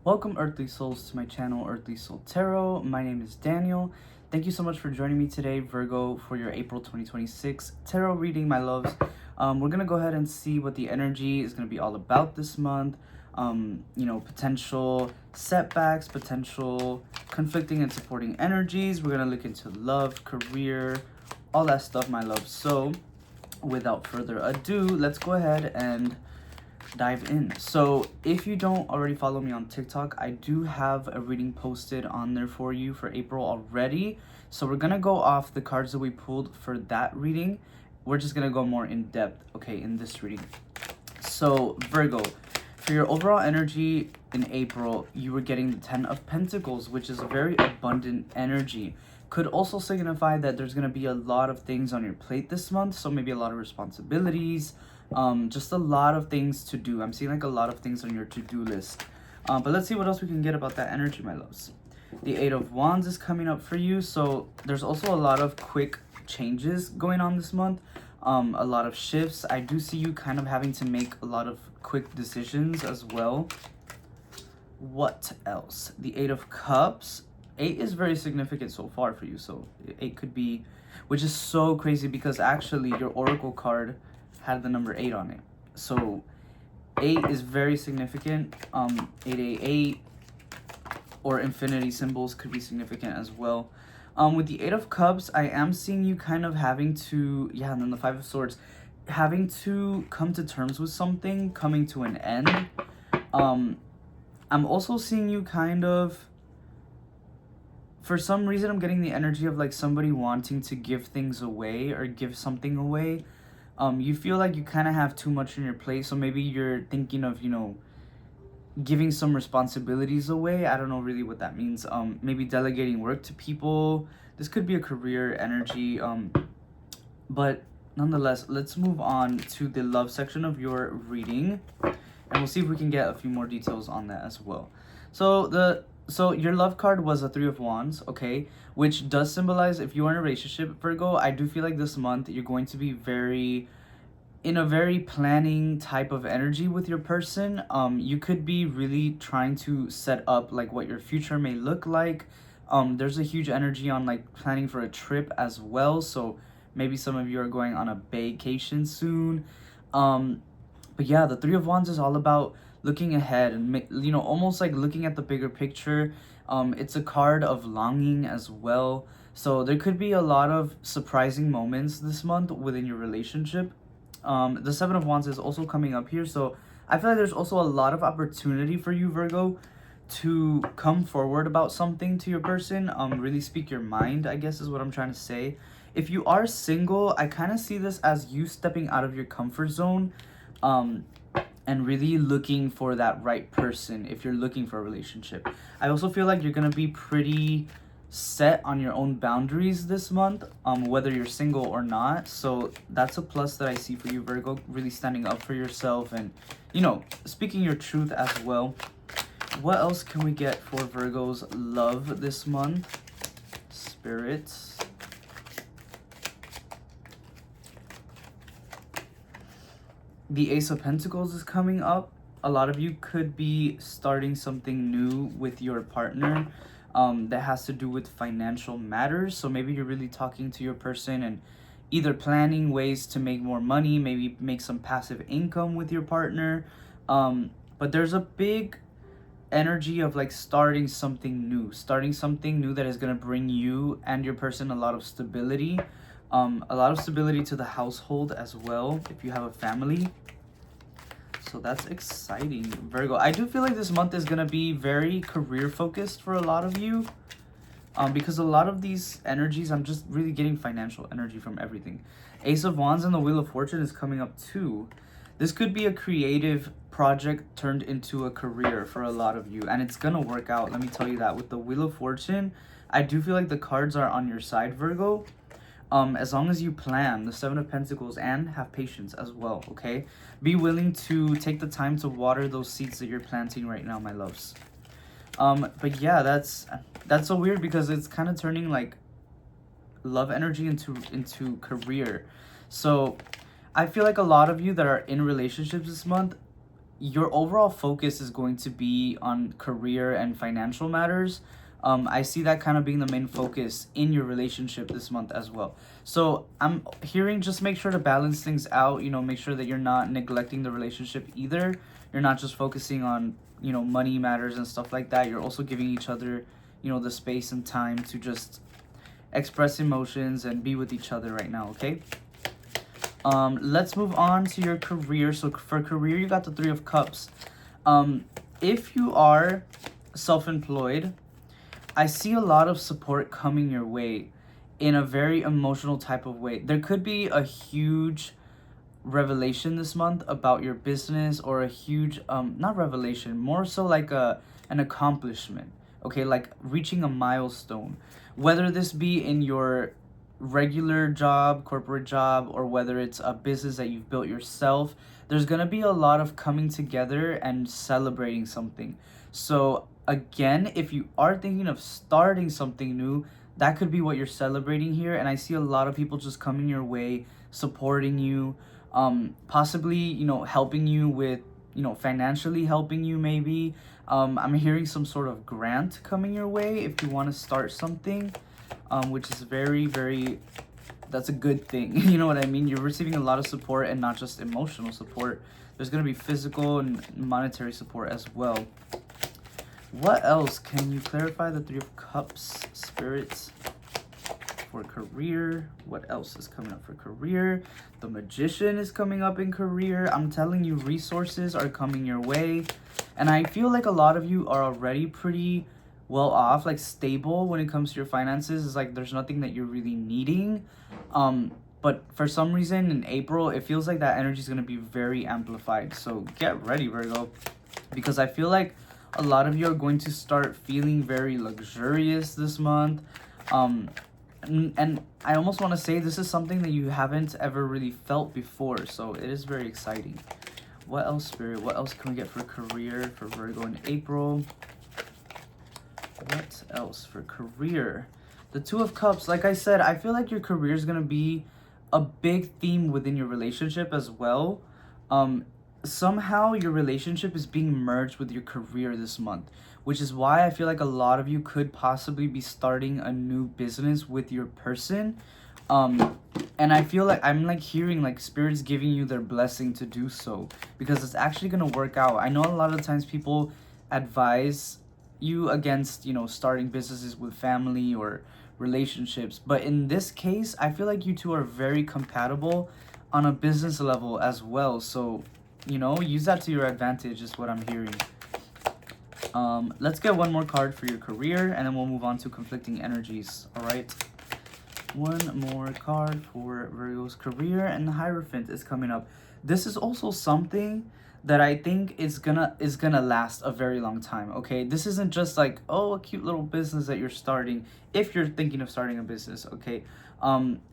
Welcome, Earthly Souls, to my channel, Earthly Soul Tarot. My name is Daniel. Thank you so much for joining me today, Virgo, for your April 2026 tarot reading, my loves. We're going to go ahead and see what the energy is going to be all about this month. Potential setbacks, potential conflicting and supporting energies. We're going to look into love, career, all that stuff, my loves. So, without further ado, let's go ahead and dive in. So if you don't already follow me on TikTok, I do have a reading posted on there for you for April already. So we're gonna go off the cards that we pulled for that reading. We're just gonna go more in depth, okay, in this reading. So Virgo, for your overall energy in April, you were getting the 10 of Pentacles, which is a very abundant energy. Could also signify that there's going to be a lot of things on your plate this month, so maybe a lot of responsibilities, just a lot of things to do. I'm seeing like a lot of things on your to-do list. But let's see what else we can get about that energy, my loves. The 8 of Wands is coming up for you, so there's also a lot of quick changes going on this month. A lot of shifts. I do see you kind of having to make a lot of quick decisions as well. What else? The 8 of Cups. 8 is very significant so far for you, so 8 could be, which is so crazy because actually your oracle card had the number 8 on it. So 8 is very significant. 888 or infinity symbols could be significant as well. With the 8 of Cups, I am seeing you kind of having to, and then the 5 of Swords, having to come to terms with something, coming to an end. I'm also seeing you kind of, for some reason, I'm getting the energy of like somebody wanting to give things away or give something away. You feel like you kind of have too much on your plate, so maybe you're thinking of, giving some responsibilities away. I don't know really what that means. Maybe delegating work to people. This could be a career energy. But nonetheless, let's move on to the love section of your reading, and we'll see if we can get a few more details on that as well. So your love card was a 3 of Wands, okay, which does symbolize if you are in a relationship, Virgo. I do feel like this month you're going to be in a very planning type of energy with your person. You could be really trying to set up like what your future may look like. There's a huge energy on like planning for a trip as well, so maybe some of you are going on a vacation soon. But yeah, the 3 of Wands is all about looking ahead and, almost like looking at the bigger picture. It's a card of longing as well. So there could be a lot of surprising moments this month within your relationship. The 7 of Wands is also coming up here. So I feel like there's also a lot of opportunity for you, Virgo, to come forward about something to your person. Really speak your mind, I guess is what I'm trying to say. If you are single, I kind of see this as you stepping out of your comfort zone, and really looking for that right person if you're looking for a relationship. I also feel like you're gonna be pretty set on your own boundaries this month, whether you're single or not. So that's a plus that I see for you, Virgo, really standing up for yourself and, speaking your truth as well. What else can we get for Virgo's love this month? Spirits. The Ace of Pentacles is coming up. A lot of you could be starting something new with your partner that has to do with financial matters. So maybe you're really talking to your person and either planning ways to make more money, maybe make some passive income with your partner. But there's a big energy of like starting something new that is going to bring you and your person a lot of stability. A lot of stability to the household as well if you have a family. So that's exciting, Virgo. I do feel like this month is going to be very career focused for a lot of you. Because a lot of these energies, I'm just really getting financial energy from everything. Ace of Wands and the Wheel of Fortune is coming up too. This could be a creative project turned into a career for a lot of you. And it's going to work out, let me tell you that. With the Wheel of Fortune, I do feel like the cards are on your side, Virgo. As long as you plan, the 7 of Pentacles, and have patience as well, okay? Be willing to take the time to water those seeds that you're planting right now, my loves. But yeah, that's so weird because it's kind of turning like love energy into career. So I feel like a lot of you that are in relationships this month, your overall focus is going to be on career and financial matters. I see that kind of being the main focus in your relationship this month as well. So I'm hearing just make sure to balance things out, make sure that you're not neglecting the relationship either. You're not just focusing on, money matters and stuff like that. You're also giving each other, the space and time to just express emotions and be with each other right now, okay? Let's move on to your career. So for career, you got the Three of Cups. If you are self-employed, I see a lot of support coming your way in a very emotional type of way. There could be a huge revelation this month about your business, or a huge not revelation, more so like an accomplishment, okay, like reaching a milestone, whether this be in your regular job, corporate job, or whether it's a business that you've built yourself. There's gonna be a lot of coming together and celebrating something. So again, if you are thinking of starting something new, that could be what you're celebrating here. And I see a lot of people just coming your way, supporting you, possibly, helping you with, financially helping you maybe. I'm hearing some sort of grant coming your way if you want to start something, which is very, very, that's a good thing. You know what I mean? You're receiving a lot of support, and not just emotional support. There's going to be physical and monetary support as well. What else? Can you clarify the Three of Cups, spirits, for career? What else is coming up for career? The Magician is coming up in career. I'm telling you, resources are coming your way. And I feel like a lot of you are already pretty well off, like stable when it comes to your finances. It's like there's nothing that you're really needing. But for some reason in April, it feels like that energy is going to be very amplified. So get ready, Virgo, because I feel like a lot of you are going to start feeling very luxurious this month. And I almost want to say this is something that you haven't ever really felt before. So it is very exciting. What else, Spirit? What else can we get for career for Virgo in April? What else for career? The Two of Cups. Like I said, I feel like your career is going to be a big theme within your relationship as well. Somehow your relationship is being merged with your career this month, which is why I feel like a lot of you could possibly be starting a new business with your person. And I feel like I'm like hearing like spirits giving you their blessing to do so, because it's actually going to work out. I know a lot of times people advise you against, starting businesses with family or relationships, but in this case, I feel like you two are very compatible on a business level as well. So, use that to your advantage is what I'm hearing. Let's get one more card for your career, and then we'll move on to conflicting energies. All right, one more card for Virgo's career, and the Hierophant is coming up. This is also something that I think is gonna last a very long time. Okay, this isn't just like, oh, a cute little business that you're starting. If you're thinking of starting a business, okay,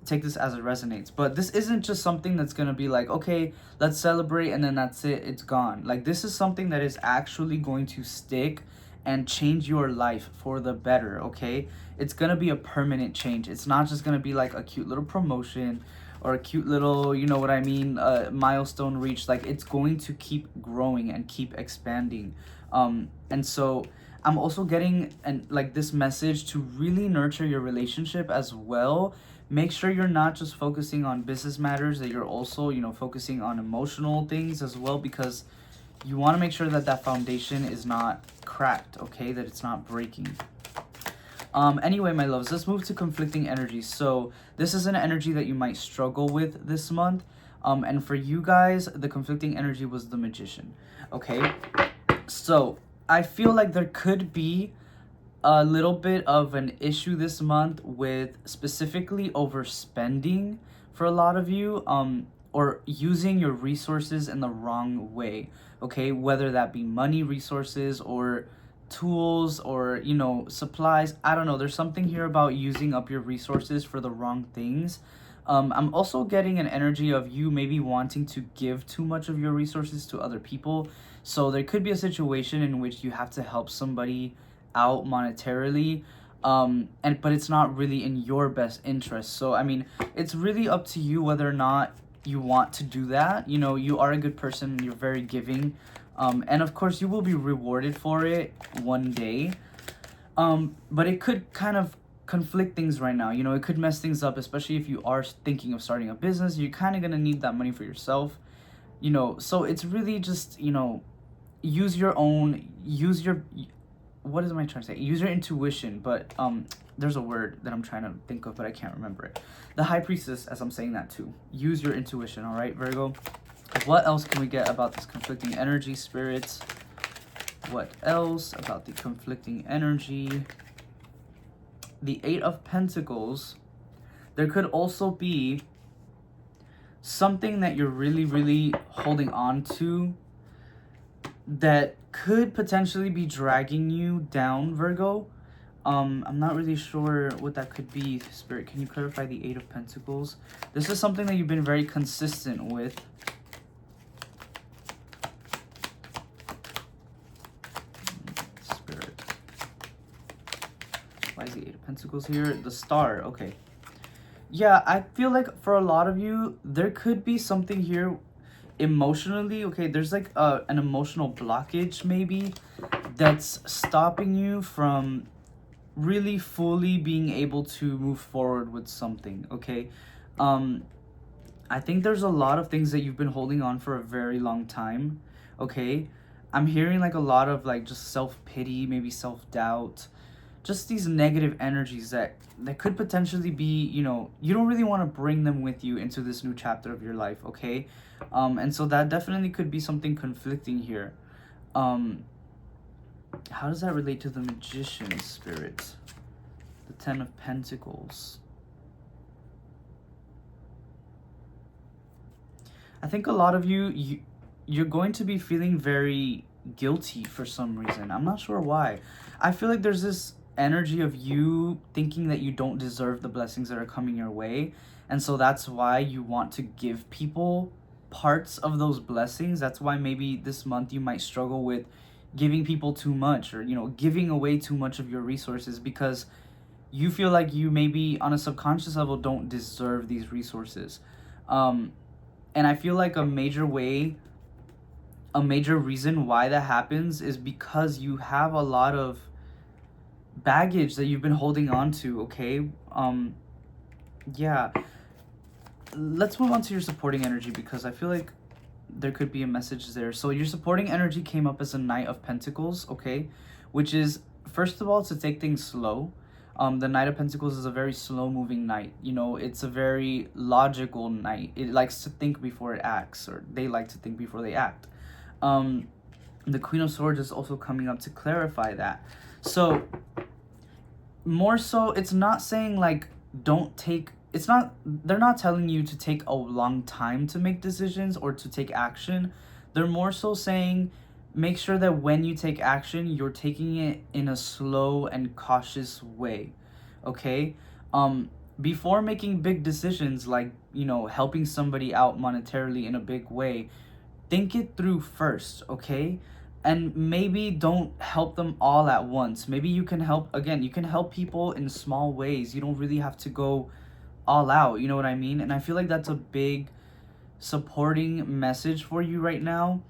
take this as it resonates. But this isn't just something that's gonna be like, okay, let's celebrate and then that's it, it's gone. Like, this is something that is actually going to stick and change your life for the better. Okay, it's gonna be a permanent change. It's not just gonna be like a cute little promotion or a cute little, milestone reached. Like, it's going to keep growing and keep expanding. And so I'm also getting this message to really nurture your relationship as well. Make sure you're not just focusing on business matters, that you're also, focusing on emotional things as well, because you want to make sure that that foundation is not cracked, okay, that it's not breaking. Anyway, my loves, let's move to conflicting energies. So this is an energy that you might struggle with this month. And for you guys, the conflicting energy was the Magician. Okay, so I feel like there could be a little bit of an issue this month with specifically overspending for a lot of you, or using your resources in the wrong way. Okay, whether that be money, resources, or tools, or supplies. I don't know, there's something here about using up your resources for the wrong things. I'm also getting an energy of you maybe wanting to give too much of your resources to other people. So there could be a situation in which you have to help somebody out monetarily, but it's not really in your best interest. So I mean, it's really up to you whether or not you want to do that. You are a good person, you're very giving. And of course, you will be rewarded for it one day. But it could kind of conflict things right now. You know, it could mess things up, especially if you are thinking of starting a business. You're kind of going to need that money for yourself. You know, so it's really just, you know, use your, what am I trying to say? Use your intuition, but there's a word that I'm trying to think of, but I can't remember it. The High Priestess, as I'm saying that too. Use your intuition, all right, Virgo? What else can we get about this conflicting energy, spirits? What else about the conflicting energy? The Eight of Pentacles. There could also be something that you're really, really holding on to that could potentially be dragging you down, Virgo. I'm not really sure what that could be, Spirit. Can you clarify the Eight of Pentacles? This is something that you've been very consistent with. Spirit. Why is the Eight of Pentacles here? The Star, okay. Yeah, I feel like for a lot of you, there could be something here emotionally, okay? There's like an emotional blockage maybe that's stopping you from really fully being able to move forward with something, okay? I think there's a lot of things that you've been holding on for a very long time, okay? I'm hearing like a lot of like just self-pity, maybe self-doubt, just these negative energies that could potentially be, you know, you don't really want to bring them with you into this new chapter of your life, okay? And so that definitely could be something conflicting here. How does that relate to the Magician, Spirit? The Ten of Pentacles. I think a lot of you're going to be feeling very guilty for some reason. I'm not sure why. I feel like there's this energy of you thinking that you don't deserve the blessings that are coming your way. And so that's why you want to give people parts of those blessings. That's why maybe this month you might struggle with giving people too much, or, you know, giving away too much of your resources, because you feel like you maybe on a subconscious level don't deserve these resources. And I feel like a major reason why that happens is because you have a lot of baggage that you've been holding on to, okay? Yeah. Let's move on to your supporting energy, because I feel like there could be a message there. So your supporting energy came up as a Knight of Pentacles, okay? Which is, first of all, to take things slow. The Knight of Pentacles is a very slow-moving knight. You know, it's a very logical knight. It likes to think before it acts, or they like to think before they act. The Queen of Swords is also coming up to clarify that. So, more so, it's not saying, like, they're not telling you to take a long time to make decisions or to take action. They're more so saying, make sure that when you take action, you're taking it in a slow and cautious way, okay? Before making big decisions, like, you know, helping somebody out monetarily in a big way, think it through first, okay? And maybe don't help them all at once. Maybe you can help people in small ways. You don't really have to go all out, you know what I mean? And I feel like that's a big supporting message for you right now.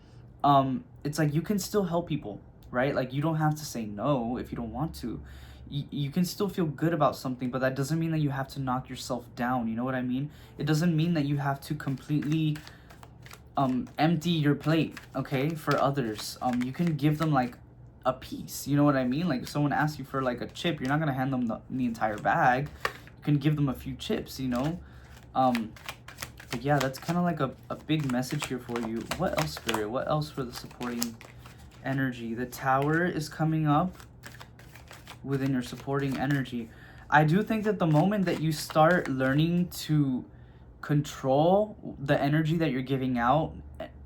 It's like you can still help people, right? Like, you don't have to say no if you don't want to. You can still feel good about something, but that doesn't mean that you have to knock yourself down, you know what I mean? It doesn't mean that you have to completely empty your plate, okay, for others. You can give them like a piece, you know what I mean? Like, if someone asks you for like a chip, you're not gonna hand them the entire bag. You can give them a few chips, you know? But yeah, that's kind of like a big message here for you. What else, Spirit? What else for the supporting energy? The Tower is coming up within your supporting energy. I do think that the moment that you start learning to control the energy that you're giving out,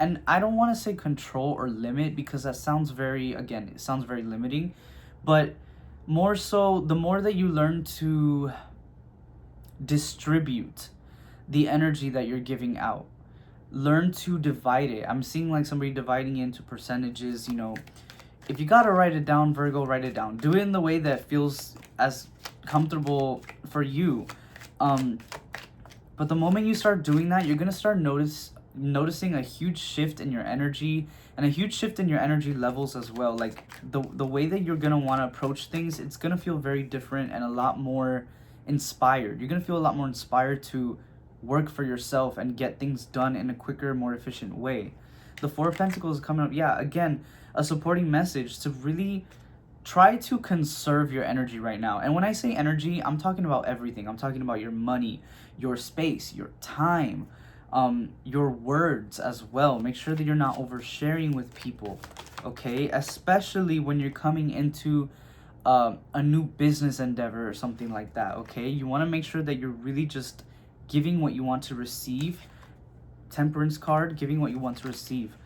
and I don't want to say control or limit, because that sounds very, again, it sounds very limiting, but more so, the more that you learn to distribute the energy that you're giving out, learn to divide it. I'm seeing like somebody dividing it into percentages, you know. If you gotta write it down, Virgo, write it down. Do it in the way that feels as comfortable for you. But the moment you start doing that, you're gonna start noticing a huge shift in your energy and a huge shift in your energy levels as well. Like the way that you're gonna want to approach things, it's gonna feel very different and a lot more inspired. You're gonna feel a lot more inspired to work for yourself and get things done in a quicker, more efficient way. The Four of Pentacles is coming up. Yeah, again, a supporting message to really try to conserve your energy right now. And when I say energy, I'm talking about everything. I'm talking about your money, your space, your time, your words as well. Make sure that you're not oversharing with people, okay? Especially when you're coming into a new business endeavor or something like that, okay? You want to make sure that you're really just giving what you want to receive. Temperance card, giving what you want to receive.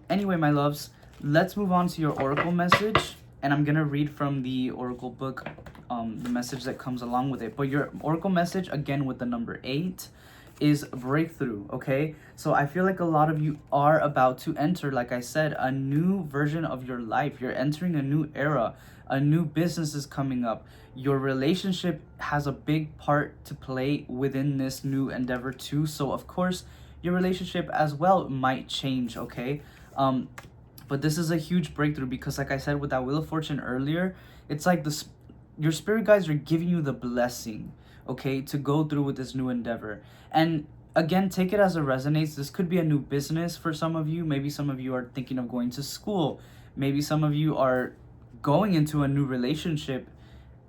Anyway, my loves, let's move on to your oracle message. And I'm going to read from the oracle book, the message that comes along with it. But your oracle message, again, with the number 8, is breakthrough, okay? So I feel like a lot of you are about to enter, like I said, a new version of your life. You're entering a new era. A new business is coming up. Your relationship has a big part to play within this new endeavor too. So of course, your relationship as well might change, okay? But this is a huge breakthrough because, like I said, with that Wheel of Fortune earlier, it's like this, your spirit guides are giving you the blessing, okay, to go through with this new endeavor. And again, take it as it resonates. This could be a new business for some of you. Maybe some of you are thinking of going to school. Maybe some of you are going into a new relationship,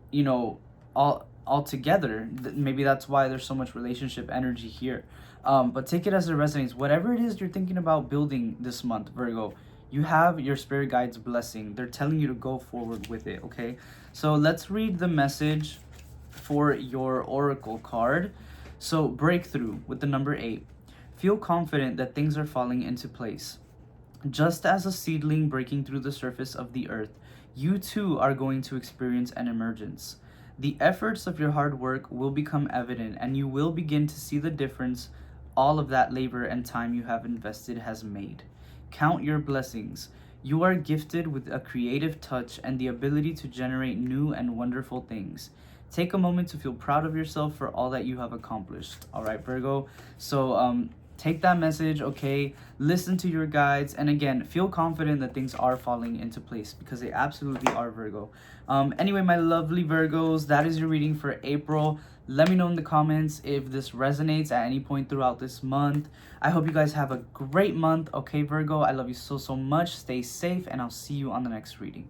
you know, all together. Maybe that's why there's so much relationship energy here. But take it as it resonates. Whatever it is you're thinking about building this month, Virgo, you have your spirit guides blessing. They're telling you to go forward with it, okay? So let's read the message for your oracle card. So breakthrough with the number 8. Feel confident that things are falling into place. Just as a seedling breaking through the surface of the earth, you too are going to experience an emergence. The efforts of your hard work will become evident, and you will begin to see the difference all of that labor and time you have invested has made. Count your blessings. You are gifted with a creative touch and the ability to generate new and wonderful things. Take a moment to feel proud of yourself for all that you have accomplished. All right, Virgo. So take that message, okay? Listen to your guides, and again, feel confident that things are falling into place because they absolutely are, Virgo. Anyway, my lovely Virgos, that is your reading for April. Let me know in the comments if this resonates at any point throughout this month. I hope you guys have a great month, okay, Virgo? I love you so, so much. Stay safe, and I'll see you on the next reading.